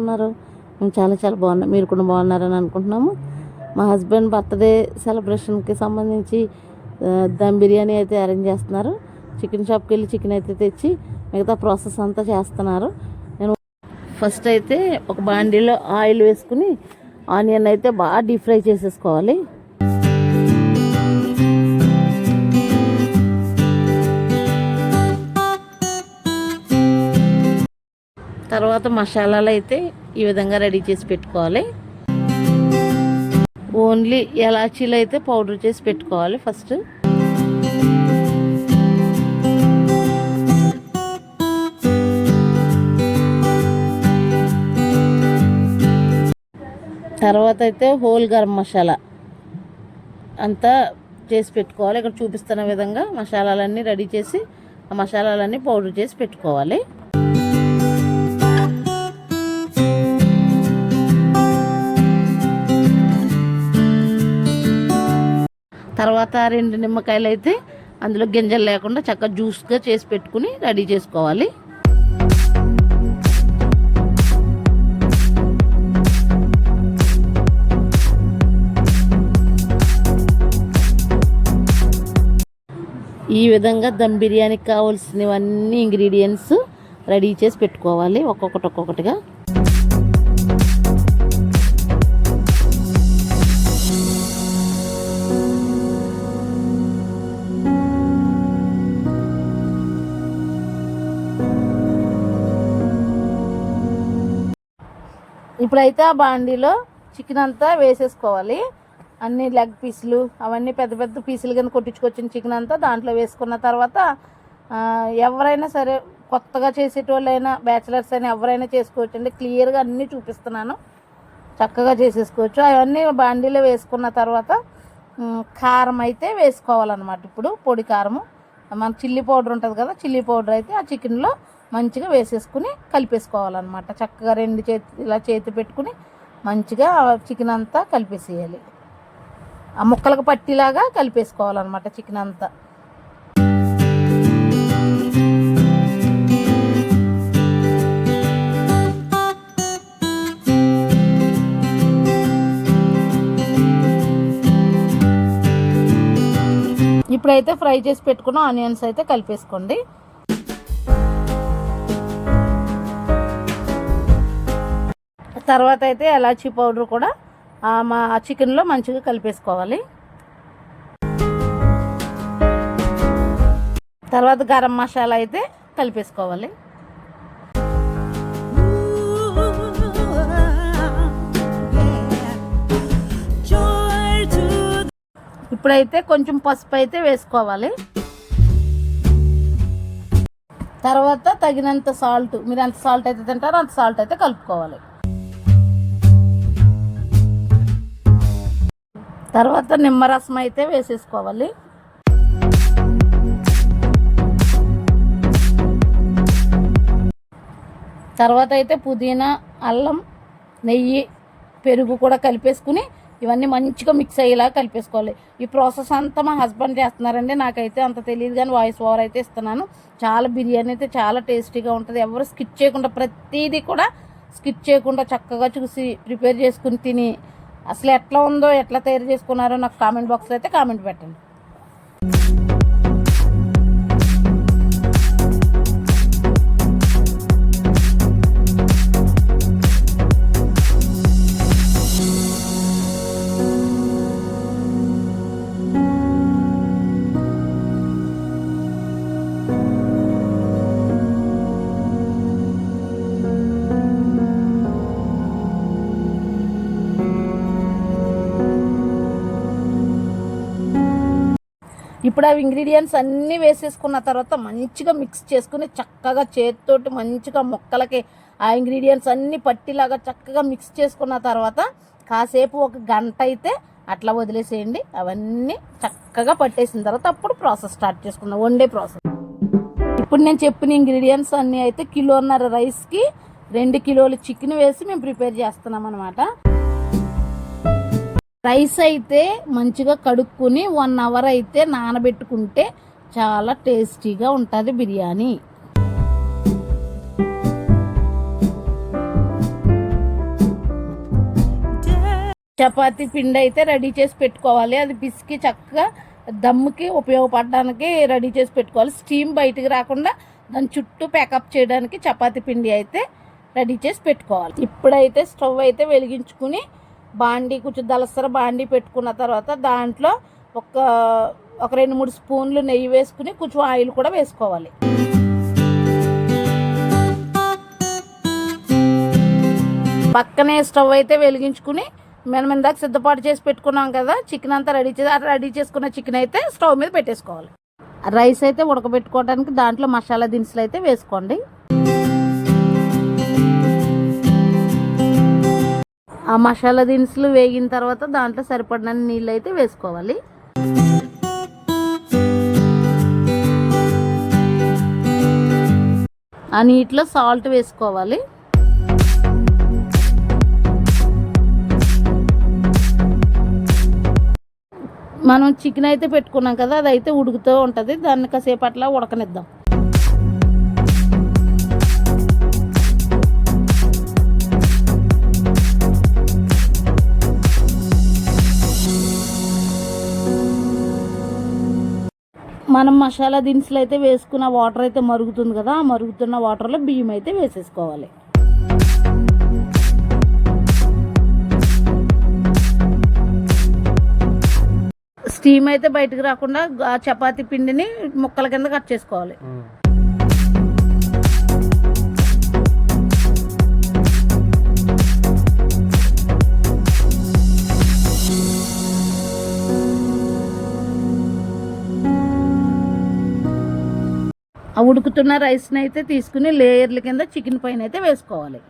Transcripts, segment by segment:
ఉన్నారు? మేము చాలా చాలా బాగున్నాం. మీరు కూడా బాగున్నారని అనుకుంటున్నాము. మా హస్బెండ్ బర్త్డే సెలబ్రేషన్కి సంబంధించి దమ్ బిర్యానీ అయితే అరేంజ్ చేస్తున్నారు. చికెన్ షాప్కి వెళ్ళి చికెన్ అయితే తెచ్చి మిగతా ప్రాసెస్ అంతా చేస్తున్నారు. నేను ఫస్ట్ అయితే ఒక బాండీలో ఆయిల్ వేసుకుని ఆనియన్ అయితే బాగా డీప్ ఫ్రై చేసేసుకోవాలి. తర్వాత మసాలాలు అయితే ఈ విధంగా రెడీ చేసి పెట్టుకోవాలి. ఓన్లీ ఎలాచీలు అయితే పౌడర్ చేసి పెట్టుకోవాలి ఫస్ట్. తర్వాత అయితే హోల్ గరం మసాలా అంతా చేసి పెట్టుకోవాలి. ఇక్కడ చూపిస్తున్న విధంగా మసాలాలన్నీ రెడీ చేసి ఆ మసాలాలన్నీ పౌడర్ చేసి పెట్టుకోవాలి. తర్వాత 2 నిమ్మకాయలు అయితే అందులో గింజలు లేకుండా చక్కగా జ్యూస్గా చేసి పెట్టుకుని రెడీ చేసుకోవాలి. ఈ విధంగా దమ్ బిర్యానీకి కావాల్సినవన్నీ ఇంగ్రీడియంట్స్ రెడీ చేసి పెట్టుకోవాలి ఒక్కొక్కటిగా. ఇప్పుడైతే ఆ బాండీలో చికెన్ అంతా వేసేసుకోవాలి. అన్ని లెగ్ పీసులు అవన్నీ పెద్ద పెద్ద పీసులు కింద కొట్టించుకొచ్చిన చికెన్ అంతా దాంట్లో వేసుకున్న తర్వాత ఎవరైనా సరే కొత్తగా చేసేటోళ్ళైనా బ్యాచిలర్స్ అయినా ఎవరైనా చేసుకోవచ్చు అండి. క్లియర్గా అన్నీ చూపిస్తున్నాను, చక్కగా చేసేసుకోవచ్చు. అవన్నీ బాండీలో వేసుకున్న తర్వాత కారం అయితే వేసుకోవాలన్నమాట. ఇప్పుడు పొడి కారము మన చిల్లీ పౌడర్ ఉంటుంది కదా, చిల్లీ పౌడర్ అయితే ఆ చికెన్లో మంచిగా వేసేసుకుని కలిపేసుకోవాలన్నమాట. చక్కగా 2 చేతి ఇలా చేతి పెట్టుకుని మంచిగా చికెన్ అంతా కలిపేసేయాలి. ఆ ముక్కలకు పట్టిలాగా కలిపేసుకోవాలన్నమాట చికెన్ అంతా. ఇప్పుడైతే ఫ్రై చేసి పెట్టుకున్న ఆనియన్స్ అయితే కలిపేసుకోండి. తర్వాత అయితే ఎలాచీ పౌడర్ కూడా మా చికెన్లో మంచిగా కలిపేసుకోవాలి. తర్వాత గరం మసాలా అయితే కలిపేసుకోవాలి. ఇప్పుడైతే కొంచెం పసుపు అయితే వేసుకోవాలి. తర్వాత తగినంత సాల్ట్, మీరు ఎంత సాల్ట్ అయితే తింటారో అంత సాల్ట్ అయితే కలుపుకోవాలి. తర్వాత నిమ్మరసం అయితే వేసేసుకోవాలి. తర్వాత అయితే పుదీనా, అల్లం, నెయ్యి, పెరుగు కూడా కలిపేసుకుని ఇవన్నీ మంచిగా మిక్స్ అయ్యేలా కలిపేసుకోవాలి. ఈ ప్రాసెస్ అంతా మా హస్బెండ్ చేస్తున్నారండి, నాకైతే అంత తెలియదు కానీ వాయిస్ ఓవర్ అయితే ఇస్తున్నాను. చాలా బిర్యానీ అయితే చాలా టేస్టీగా ఉంటుంది. ఎవరు స్కిప్ చేయకుండా, ప్రతిదీ కూడా స్కిప్ చేయకుండా చక్కగా చూసి ప్రిపేర్ చేసుకుని తిని అసలు ఎట్లా ఉందో, ఎట్లా తయారు చేసుకున్నారో నాకు కామెంట్ బాక్స్లో అయితే కామెంట్ పెట్టండి. ఇప్పుడు అవి ఇంగ్రీడియంట్స్ అన్నీ వేసేసుకున్న తర్వాత మంచిగా మిక్స్ చేసుకుని చక్కగా చేతితోటి మంచిగా ముక్కలకి ఆ ఇంగ్రీడియంట్స్ అన్నీ పట్టిలాగా చక్కగా మిక్స్ చేసుకున్న తర్వాత కాసేపు 1 గంట అయితే అట్లా వదిలేసేయండి. అవన్నీ చక్కగా పట్టేసిన తర్వాత అప్పుడు ప్రాసెస్ స్టార్ట్ చేసుకుందాం, వండే ప్రాసెస్. ఇప్పుడు నేను చెప్పిన ఇంగ్రీడియంట్స్ అన్నీ అయితే 1.5 కిలోల రైస్కి 2 కిలోలు చికెన్ వేసి మేము ప్రిపేర్ చేస్తున్నాం అన్నమాట. రైస్ అయితే మంచిగా కడుక్కుని 1 అవర్ అయితే నానబెట్టుకుంటే చాలా టేస్టీగా ఉంటుంది బిర్యానీ. చపాతీ పిండి అయితే రెడీ చేసి పెట్టుకోవాలి. అది పిసికి చక్కగా దమ్ముకి ఉపయోగపడడానికి రెడీ చేసి పెట్టుకోవాలి. స్టీమ్ బయటికి రాకుండా దాని చుట్టూ ప్యాకప్ చేయడానికి చపాతీ పిండి అయితే రెడీ చేసి పెట్టుకోవాలి. ఇప్పుడైతే స్టవ్ అయితే వెలిగించుకుని బాండీ కొంచెం దలసర బాండీ పెట్టుకున్న తర్వాత దాంట్లో ఒక 2-3 స్పూన్లు నెయ్యి వేసుకుని కొంచెం ఆయిల్ కూడా వేసుకోవాలి. పక్కనే స్టవ్ అయితే వెలిగించుకుని మనం ఇందాక సిద్ధపాటు చేసి పెట్టుకున్నాం కదా చికెన్ అంతా రెడీ చేసుకున్న చికెన్ అయితే స్టవ్ మీద పెట్టేసుకోవాలి. రైస్ అయితే ఉడకబెట్టుకోవడానికి దాంట్లో మసాలా దినుసులు అయితే వేసుకోండి. ఆ మసాలా దినుసులు వేగిన తర్వాత దాంట్లో సరిపడిన నీళ్ళు అయితే వేసుకోవాలి. ఆ నీటిలో సాల్ట్ వేసుకోవాలి. మనం చికెన్ అయితే పెట్టుకున్నాం కదా అదైతే ఉడుకుతూ ఉంటుంది. దాన్ని కాసేపు అట్లా ఉడకనిద్దాం. మనం మసాలా దినుసులు అయితే వేసుకున్న వాటర్ అయితే మరుగుతుంది కదా, ఆ మరుగుతున్న వాటర్లో బియ్యం అయితే వేసేసుకోవాలి. స్టీమ్ అయితే బయటకు రాకుండా చపాతీ పిండిని ముక్కల కింద కట్ చేసుకోవాలి. ఆ ఉడుకుతున్న రైస్ని అయితే తీసుకుని లేయర్ల కింద చికెన్ పైన అయితే వేసుకోవాలి.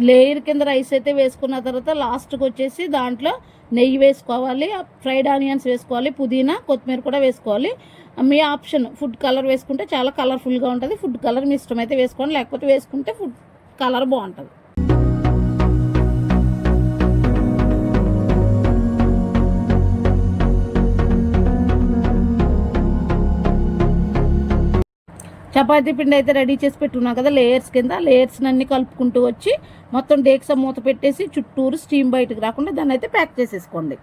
లేయర్ కింద రైస్ అయితే వేసుకున్న తర్వాత లాస్ట్కి వచ్చేసి దాంట్లో నెయ్యి వేసుకోవాలి, ఫ్రైడ్ ఆనియన్స్ వేసుకోవాలి, పుదీనా కొత్తిమీర కూడా వేసుకోవాలి. మీ ఆప్షన్. ఫుడ్ కలర్ వేసుకుంటే చాలా కలర్ఫుల్గా ఉంటుంది. ఫుడ్ కలర్ మీ ఇష్టం అయితే వేసుకోండి, లేకపోతే వేసుకుంటే ఫుడ్ కలర్ బాగుంటుంది. చపాతీ పిండి అయితే రెడీ చేసి పెట్టుకున్నాం కదా లేయర్స్ కింద. లేయర్స్ని అన్ని కలుపుకుంటూ వచ్చి మొత్తం డేక్సా మూత పెట్టేసి చుట్టూరు స్టీమ్ బయటకు రాకుండా దాన్ని అయితే ప్యాక్ చేసేసుకోండి.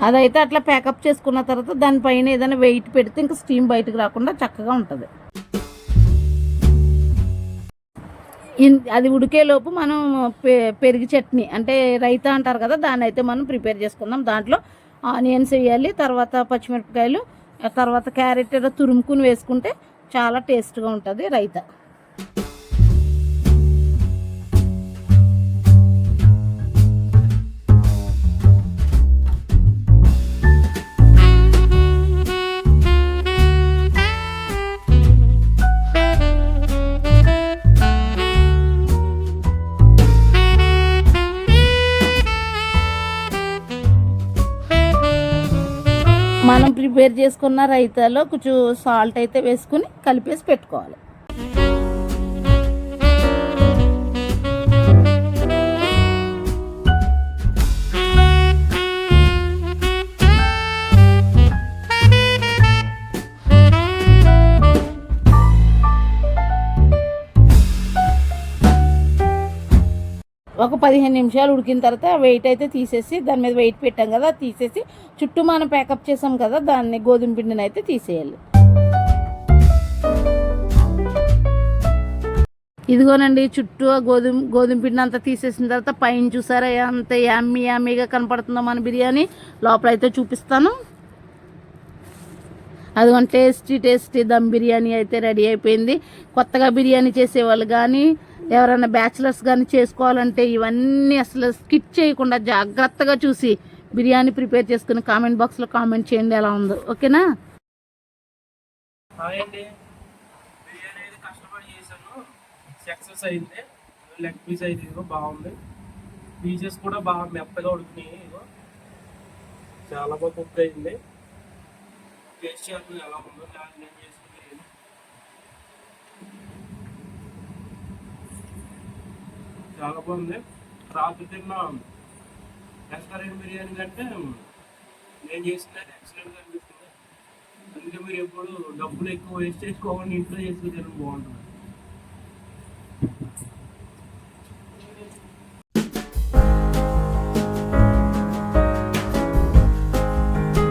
అదైతే అట్లా ప్యాకప్ చేసుకున్న తర్వాత దానిపైన ఏదైనా వెయిట్ పెడితే ఇంకా స్టీమ్ బయటకు రాకుండా చక్కగా ఉంటుంది. అది ఉడికేలోపు మనం పెరుగు చట్నీ అంటే రైతా అంటారు కదా దాన్ని అయితే మనం ప్రిపేర్ చేసుకుందాం. దాంట్లో ఆనియన్స్ వేయాలి, తర్వాత పచ్చిమిరపకాయలు, తర్వాత క్యారెట్ తురుముకుని వేసుకుంటే చాలా టేస్ట్గా ఉంటుంది రైతా. మనం ప్రిపేర్ చేసుకున్న రైతాలో కొంచెం సాల్ట్ అయితే వేసుకుని కలిపేసి పెట్టుకోవాలి. ఒక 15 నిమిషాలు ఉడికిన తర్వాత వెయిట్ అయితే తీసేసి దాని మీద వెయిట్ పెట్టాం కదా తీసేసి చుట్టూ మనం ప్యాకప్ చేసాం కదా దాన్ని గోధుమ పిండిని అయితే తీసేయాలి. ఇదిగోనండి చుట్టూ గోధుమ పిండి అంతా తీసేసిన తర్వాత పైన చూసారా అంత యామ్మీగా కనపడుతుందో మన బిర్యానీ. లోపల అయితే చూపిస్తాను. అదిగోండి టేస్టీ దమ్ బిర్యానీ అయితే రెడీ అయిపోయింది. కొత్తగా బిర్యానీ చేసేవాళ్ళు కానీ ఎవరైనా బ్యాచిలర్స్ కానీ చేసుకోవాలంటే ఇవన్నీ అసలు స్కిప్ చేయకుండా జాగ్రత్తగా చూసి బిర్యానీ ప్రిపేర్ చేసుకుని కామెంట్ బాక్స్లో కామెంట్ చేయండి ఎలా ఉందో. ఓకేనా? బిర్యానీ అయితే కష్టపడి చేశాను, సక్సెస్ అయింది. లెగ్ పీస్ అయితే ఇదిగో బాగుంది, పీసెస్ కూడా బాగా మెత్తగా ఉడుకున్నాయి. ఇదిగో చాలా బాగా కుక్ అయింది. టేస్ట్ చేయాలి ఎలా ఉందో. నేను చేసుకుని చాలా బాగుంది. రాత్రి తిన్న రెస్టారెంట్ బిర్యానీ కంటే నేను చేసిన ఎక్సలెంట్గా అనిపిస్తుంది. అందుకే మీరు ఎప్పుడు డబ్బులు ఎక్కువ వేస్ట్ చేసుకోకుండా ఇంట్లో చేసుకుని తినడం బాగుంటుంది.